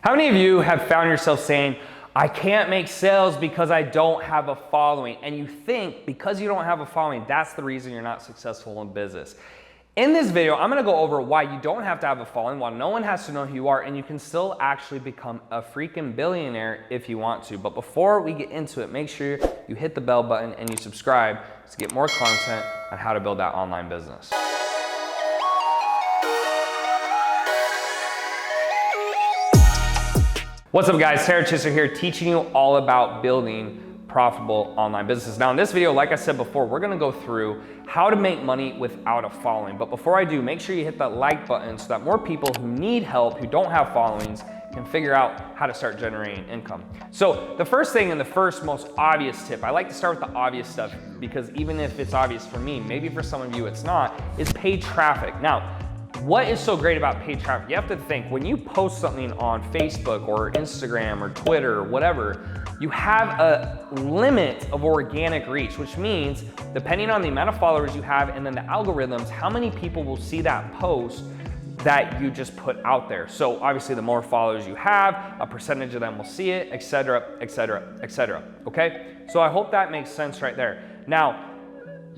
How many of you have found yourself saying, I can't make sales because I don't have a following? And you think because you don't have a following, that's the reason you're not successful in business. In this video, I'm gonna go over why you don't have to have a following, why no one has to know who you are, and you can still actually become a freaking billionaire if you want to. But before we get into it, make sure you hit the bell button and you subscribe to get more content on how to build that online business. What's up guys, Sarah Chisler here, teaching you all about building profitable online businesses. Now in this video, like I said before, we're gonna go through how to make money without a following. But before I do, make sure you hit that like button so that more people who need help, who don't have followings, can figure out how to start generating income. So the first thing and the first most obvious tip, I like to start with the obvious stuff because even if it's obvious for me, maybe for some of you it's not, is paid traffic. Now, what is so great about paid traffic? You have to think, when you post something on Facebook or Instagram or Twitter or whatever, you have a limit of organic reach, which means depending on the amount of followers you have and then the algorithms, how many people will see that post that you just put out there. So obviously the more followers you have, a percentage of them will see it, etc., etc., etc. Okay? So I hope that makes sense right there. Now,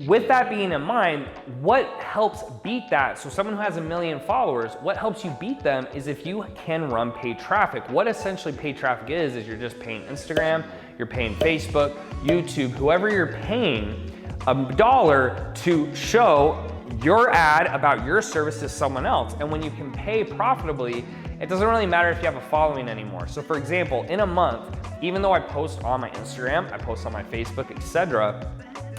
with that being in mind, what helps beat that? So someone who has 1 million followers, what helps you beat them is if you can run paid traffic. What essentially paid traffic is you're just paying Instagram, you're paying Facebook, YouTube, whoever you're paying $1 to show your ad about your service to someone else. And when you can pay profitably, it doesn't really matter if you have a following anymore. So for example, in a month, even though I post on my Instagram, I post on my Facebook, etc.,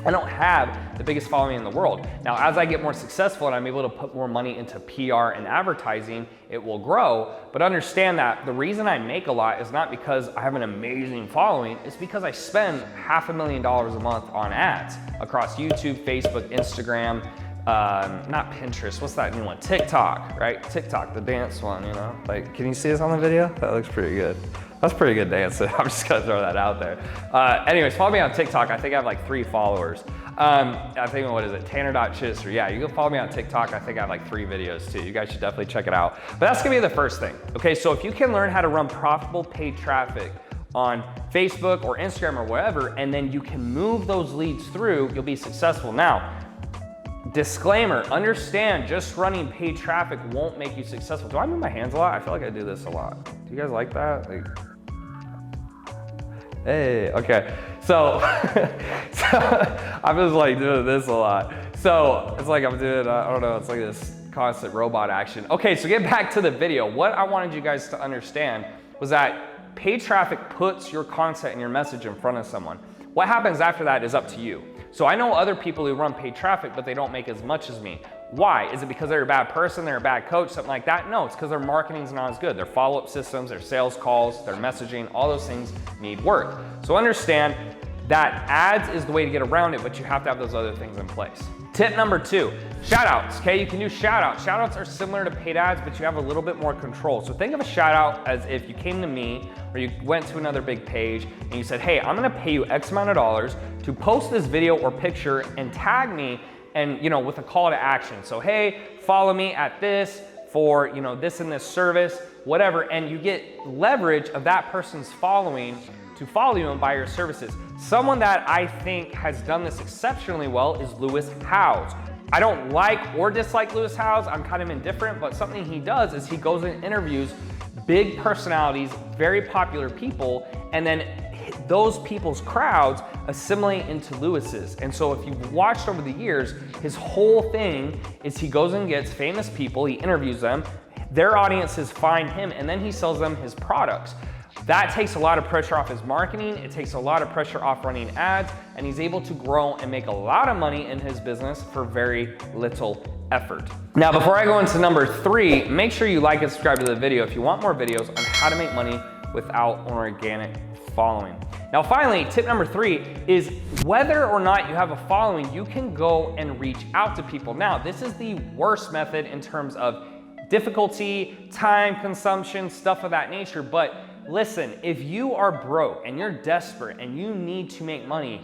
I don't have the biggest following in the world. Now, as I get more successful and I'm able to put more money into PR and advertising, it will grow. But understand that the reason I make a lot is not because I have an amazing following, it's because I spend $500,000 a month on ads across YouTube, Facebook, Instagram, not Pinterest, what's that new one? TikTok, right? TikTok, the dance one, you know? Like, can you see this on the video? That looks pretty good. That's pretty good dancing. I'm just gonna throw that out there. Anyways, follow me on TikTok. I think I have like 3 followers. I think, what is it? Tanner.Chisler. Yeah, you can follow me on TikTok. I think I have like 3 videos too. You guys should definitely check it out. But that's gonna be the first thing. Okay, so if you can learn how to run profitable paid traffic on Facebook or Instagram or wherever, and then you can move those leads through, you'll be successful. Now, disclaimer, understand just running paid traffic won't make you successful. Do I move my hands a lot? I feel like I do this a lot. Do you guys like that? Like, hey, okay. So, I'm just like doing this a lot. So it's like I'm doing, I don't know, it's like this constant robot action. Okay, so get back to the video. What I wanted you guys to understand was that paid traffic puts your content and your message in front of someone. What happens after that is up to you. So I know other people who run paid traffic, but they don't make as much as me. Why? Is it because they're a bad person, they're a bad coach, something like that? No, it's because their marketing's not as good. Their follow-up systems, their sales calls, their messaging, all those things need work. So understand that ads is the way to get around it, but you have to have those other things in place. Tip number 2, shout outs, okay? You can do shout outs. Shout outs are similar to paid ads, but you have a little bit more control. So think of a shout out as if you came to me or you went to another big page and you said, hey, I'm gonna pay you X amount of dollars to post this video or picture and tag me and, you know, with a call to action. So, hey, follow me at this for, you know, this and this service, whatever, and you get leverage of that person's following to follow you and buy your services. Someone that I think has done this exceptionally well is Lewis Howes. I don't like or dislike Lewis Howes, I'm kind of indifferent, but something he does is he goes and interviews big personalities, very popular people, and then those people's crowds assimilate into Lewis's. And so if you've watched over the years, his whole thing is he goes and gets famous people, he interviews them, their audiences find him, and then he sells them his products. That takes a lot of pressure off his marketing, it takes a lot of pressure off running ads, and he's able to grow and make a lot of money in his business for very little effort. Now, before I go into number 3, make sure you like and subscribe to the video if you want more videos on how to make money without an organic following. Now, finally, tip number 3 is whether or not you have a following, you can go and reach out to people. Now, this is the worst method in terms of difficulty, time consumption, stuff of that nature, but listen, if you are broke and you're desperate and you need to make money,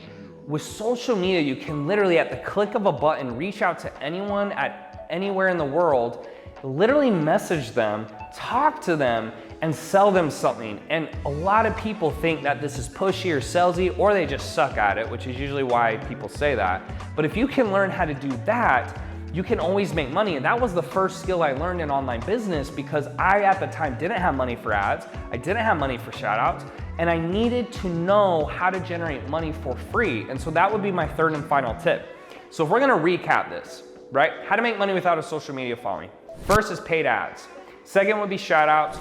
with social media, you can literally at the click of a button reach out to anyone at anywhere in the world, literally message them, talk to them, and sell them something. And a lot of people think that this is pushy or salesy, or they just suck at it, which is usually why people say that. But if you can learn how to do that, you can always make money. And that was the first skill I learned in online business, because I, at the time, didn't have money for ads. I didn't have money for shout outs, and I needed to know how to generate money for free. And so that would be my third and final tip. So if we're gonna recap this, right? How to make money without a social media following. First is paid ads. Second would be shout outs.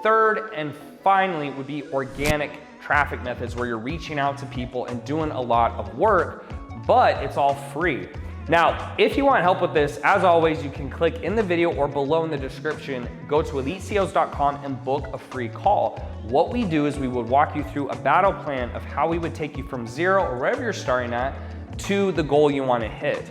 Third and finally would be organic traffic methods, where you're reaching out to people and doing a lot of work, but it's all free. Now, if you want help with this, as always, you can click in the video or below in the description, go to EliteCEOs.com and book a free call. What we do is we would walk you through a battle plan of how we would take you from zero, or wherever you're starting at, to the goal you want to hit.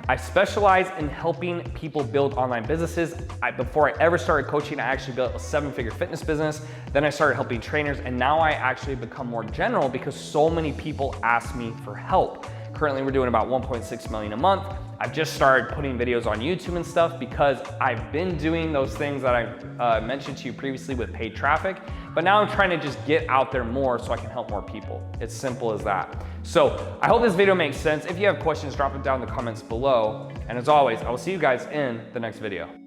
I specialize in helping people build online businesses. Before I ever started coaching, I actually built a 7-figure fitness business. Then I started helping trainers, and now I actually become more general because so many people ask me for help. Currently, we're doing about 1.6 million a month. I've just started putting videos on YouTube and stuff because I've been doing those things that I mentioned to you previously with paid traffic, but now I'm trying to just get out there more so I can help more people. It's simple as that. So I hope this video makes sense. If you have questions, drop it down in the comments below. And as always, I will see you guys in the next video.